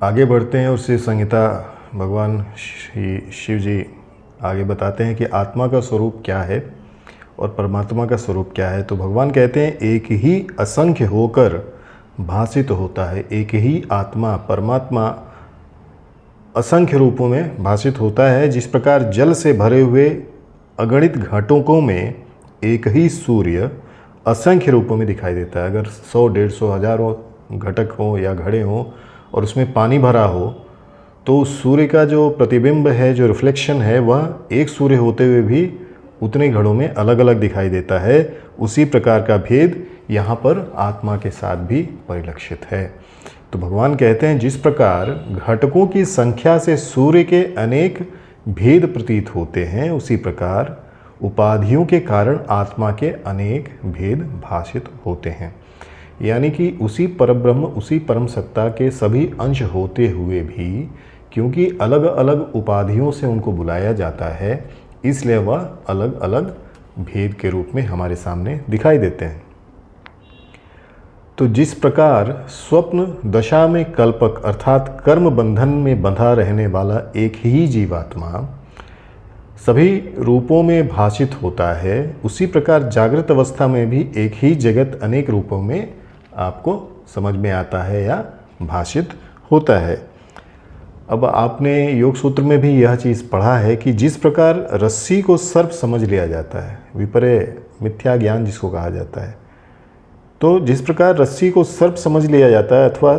आगे बढ़ते हैं और शिव संहिता भगवान शिव जी आगे बताते हैं कि आत्मा का स्वरूप क्या है और परमात्मा का स्वरूप क्या है। तो भगवान कहते हैं एक ही असंख्य होकर भासित होता है। एक ही आत्मा परमात्मा असंख्य रूपों में भासित होता है। जिस प्रकार जल से भरे हुए अगणित घटकों में एक ही सूर्य असंख्य रूपों में दिखाई देता है। अगर 100, 150, हजारों घटक हों या घड़े हों और उसमें पानी भरा हो तो उस सूर्य का जो प्रतिबिंब है, जो रिफ्लेक्शन है, वह एक सूर्य होते हुए भी उतने घड़ों में अलग अलग दिखाई देता है। उसी प्रकार का भेद यहाँ पर आत्मा के साथ भी परिलक्षित है। तो भगवान कहते हैं जिस प्रकार घटकों की संख्या से सूर्य के अनेक भेद प्रतीत होते हैं, उसी प्रकार उपाधियों के कारण आत्मा के अनेक भेद भाषित होते हैं। यानी कि उसी परब्रह्म, उसी परम सत्ता के सभी अंश होते हुए भी क्योंकि अलग अलग उपाधियों से उनको बुलाया जाता है, इसलिए वह अलग अलग भेद के रूप में हमारे सामने दिखाई देते हैं। तो जिस प्रकार स्वप्न दशा में कल्पक अर्थात कर्म बंधन में बंधा रहने वाला एक ही जीवात्मा सभी रूपों में भाषित होता है, उसी प्रकार जागृत अवस्था में भी एक ही जगत अनेक रूपों में आपको समझ में आता है या भाषित होता है। अब आपने योग सूत्र में भी यह चीज़ पढ़ा है कि जिस प्रकार रस्सी को सर्प समझ लिया जाता है, विपर्य मिथ्या ज्ञान जिसको कहा जाता है, तो जिस प्रकार रस्सी को सर्प समझ लिया जाता है अथवा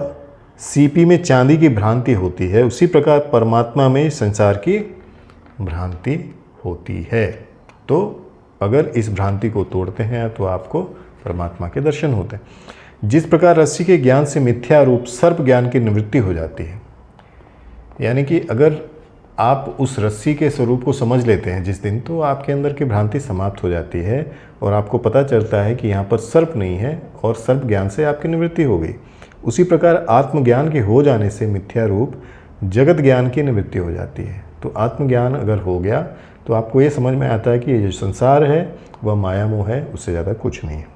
सीपी में चांदी की भ्रांति होती है, उसी प्रकार परमात्मा में संसार की भ्रांति होती है। तो अगर इस भ्रांति को तोड़ते हैं तो आपको परमात्मा के दर्शन होते हैं। जिस प्रकार रस्सी के ज्ञान से मिथ्या रूप सर्प ज्ञान की निवृत्ति हो जाती है, यानी कि अगर आप उस रस्सी के स्वरूप को समझ लेते हैं जिस दिन, तो आपके अंदर की भ्रांति समाप्त हो जाती है और आपको पता चलता है कि यहाँ पर सर्प नहीं है और सर्प ज्ञान से आपकी निवृत्ति हो गई। उसी प्रकार आत्मज्ञान के हो जाने से मिथ्या रूप जगत ज्ञान की निवृत्ति हो जाती है। तो आत्मज्ञान अगर हो गया तो आपको ये समझ में आता है कि ये जो संसार है वह माया मोह है, उससे ज़्यादा कुछ नहीं है।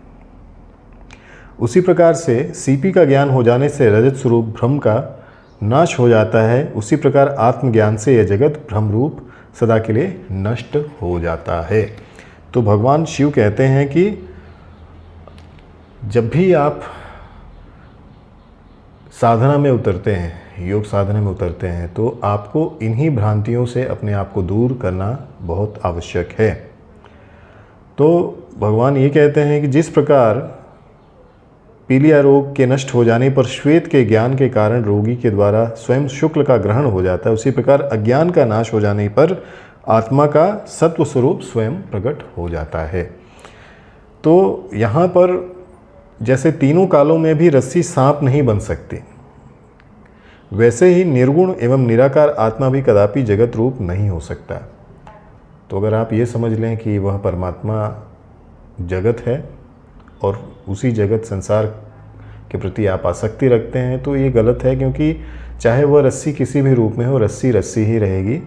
उसी प्रकार से सीपी का ज्ञान हो जाने से रजत स्वरूप भ्रम का नाश हो जाता है। उसी प्रकार आत्मज्ञान से यह जगत भ्रम रूप सदा के लिए नष्ट हो जाता है। तो भगवान शिव कहते हैं कि जब भी आप साधना में उतरते हैं, योग साधना में उतरते हैं, तो आपको इन्हीं भ्रांतियों से अपने आप को दूर करना बहुत आवश्यक है। तो भगवान ये कहते हैं कि जिस प्रकार पीलिया रोग के नष्ट हो जाने पर श्वेत के ज्ञान के कारण रोगी के द्वारा स्वयं शुक्ल का ग्रहण हो जाता है, उसी प्रकार अज्ञान का नाश हो जाने पर आत्मा का सत्व स्वरूप स्वयं प्रकट हो जाता है। तो यहाँ पर जैसे तीनों कालों में भी रस्सी सांप नहीं बन सकती, वैसे ही निर्गुण एवं निराकार आत्मा भी कदापि जगत रूप नहीं हो सकता। तो अगर आप ये समझ लें कि वह परमात्मा जगत है और उसी जगत संसार के प्रति आप आसक्ति रखते हैं, तो ये गलत है, क्योंकि चाहे वह रस्सी किसी भी रूप में हो, रस्सी रस्सी ही रहेगी,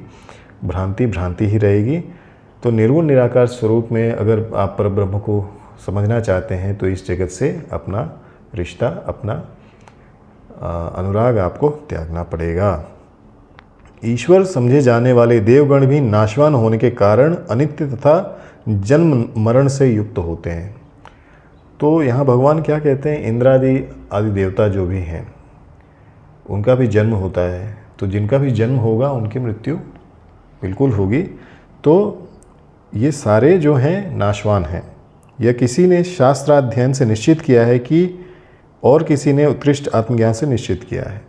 भ्रांति भ्रांति ही रहेगी। तो निर्गुण निराकार स्वरूप में अगर आप परब्रह्म को समझना चाहते हैं तो इस जगत से अपना रिश्ता, अपना अनुराग आपको त्यागना पड़ेगा। ईश्वर समझे जाने वाले देवगण भी नाशवान होने के कारण अनित्य तथा जन्म मरण से युक्त होते हैं। तो यहाँ भगवान क्या कहते हैं, इंद्रादि आदि देवता जो भी हैं उनका भी जन्म होता है, तो जिनका भी जन्म होगा उनकी मृत्यु बिल्कुल होगी। तो ये सारे जो हैं नाशवान हैं। यह किसी ने शास्त्राध्ययन से निश्चित किया है कि और किसी ने उत्कृष्ट आत्मज्ञान से निश्चित किया है।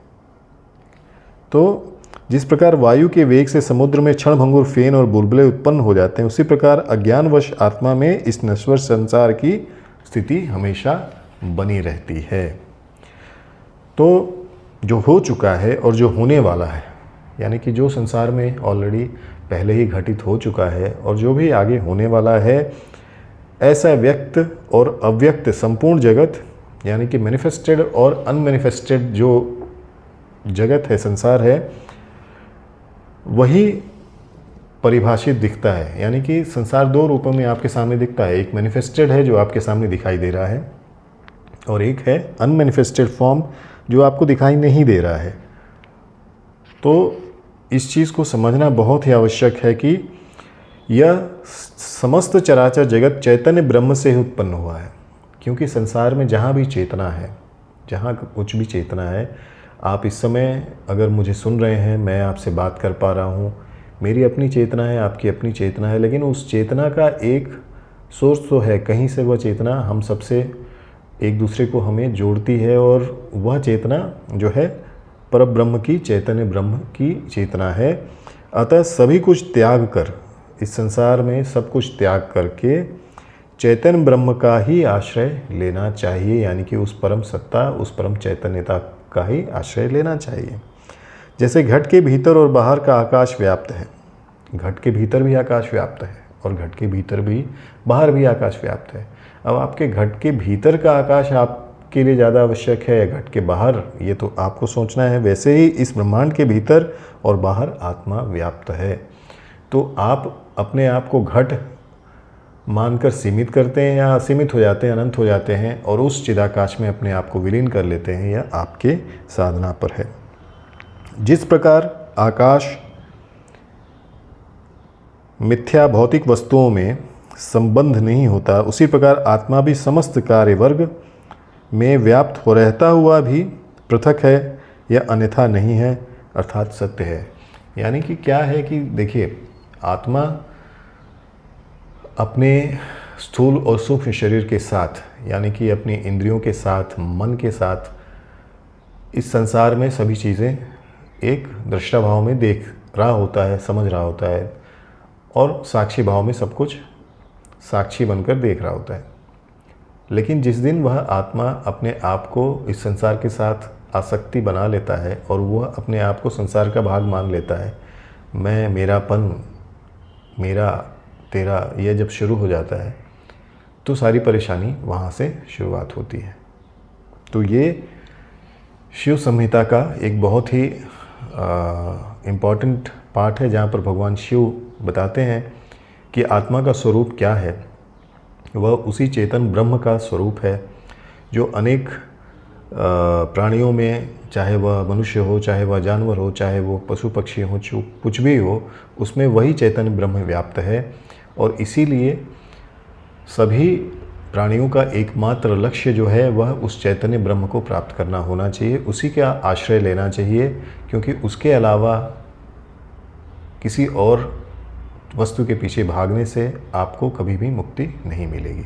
तो जिस प्रकार वायु के वेग से समुद्र में क्षणभंगुर फेन और बुलबुले उत्पन्न हो जाते हैं, उसी प्रकार अज्ञानवश आत्मा में इस नश्वर संसार की स्थिति हमेशा बनी रहती है। तो जो हो चुका है और जो होने वाला है, यानी कि जो संसार में ऑलरेडी पहले ही घटित हो चुका है और जो भी आगे होने वाला है, ऐसा व्यक्त और अव्यक्त संपूर्ण जगत, यानी कि मैनिफेस्टेड और अनमैनिफेस्टेड जो जगत है, संसार है, वही परिभाषित दिखता है। यानी कि संसार दो रूपों में आपके सामने दिखता है। एक मैनिफेस्टेड है जो आपके सामने दिखाई दे रहा है, और एक है अनमैनिफेस्टेड फॉर्म जो आपको दिखाई नहीं दे रहा है। तो इस चीज़ को समझना बहुत ही आवश्यक है कि यह समस्त चराचर जगत चैतन्य ब्रह्म से ही उत्पन्न हुआ है। क्योंकि संसार में जहाँ भी चेतना है, जहाँ कुछ भी चेतना है, आप इस समय अगर मुझे सुन रहे हैं, मैं आपसे बात कर पा रहा हूँ, मेरी अपनी चेतना है, आपकी अपनी चेतना है, लेकिन उस चेतना का एक सोर्स तो है, कहीं से वह चेतना हम सबसे एक दूसरे को हमें जोड़ती है, और वह चेतना जो है परब्रह्म की, चैतन्य ब्रह्म की चेतना है। अतः सभी कुछ त्याग कर, इस संसार में सब कुछ त्याग करके चैतन्य ब्रह्म का ही आश्रय लेना चाहिए, यानी कि उस परम सत्ता, उस परम चैतन्यता का ही आश्रय लेना चाहिए। जैसे घट के भीतर और बाहर का आकाश व्याप्त है, घट के भीतर भी आकाश व्याप्त है और घट के भीतर भी, बाहर भी आकाश व्याप्त है। अब आपके घट के भीतर का आकाश आपके लिए ज़्यादा आवश्यक है या घट के बाहर, ये तो आपको सोचना है। वैसे ही इस ब्रह्मांड के भीतर और बाहर आत्मा व्याप्त है। तो आप अपने आप को घट मानकर सीमित करते हैं या असीमित हो जाते हैं, अनंत हो जाते हैं, और उस चिदाकाश में अपने आप को विलीन कर लेते हैं, यह आपके साधना पर है। जिस प्रकार आकाश मिथ्या भौतिक वस्तुओं में संबंध नहीं होता, उसी प्रकार आत्मा भी समस्त कार्य वर्ग में व्याप्त हो रहता हुआ भी पृथक है या अन्यथा नहीं है, अर्थात सत्य है। यानी कि क्या है कि देखिए, आत्मा अपने स्थूल और सूक्ष्म शरीर के साथ, यानी कि अपनी इंद्रियों के साथ, मन के साथ, इस संसार में सभी चीज़ें एक दृष्टा भाव में देख रहा होता है, समझ रहा होता है, और साक्षी भाव में सब कुछ साक्षी बनकर देख रहा होता है। लेकिन जिस दिन वह आत्मा अपने आप को इस संसार के साथ आसक्ति बना लेता है और वह अपने आप को संसार का भाग मान लेता है, मैं, मेरापन, मेरा, तेरा, यह जब शुरू हो जाता है तो सारी परेशानी वहाँ से शुरुआत होती है। तो ये शिव संहिता का एक बहुत ही इम्पॉर्टेंट पार्ट है, जहाँ पर भगवान शिव बताते हैं कि आत्मा का स्वरूप क्या है। वह उसी चेतन ब्रह्म का स्वरूप है जो अनेक प्राणियों में, चाहे वह मनुष्य हो, चाहे वह जानवर हो, चाहे वो पशु पक्षी हो, कुछ भी हो, उसमें वही चैतन्य ब्रह्म व्याप्त है। और इसीलिए सभी प्राणियों का एकमात्र लक्ष्य जो है वह उस चैतन्य ब्रह्म को प्राप्त करना होना चाहिए, उसी का आश्रय लेना चाहिए, क्योंकि उसके अलावा किसी और वस्तु के पीछे भागने से आपको कभी भी मुक्ति नहीं मिलेगी।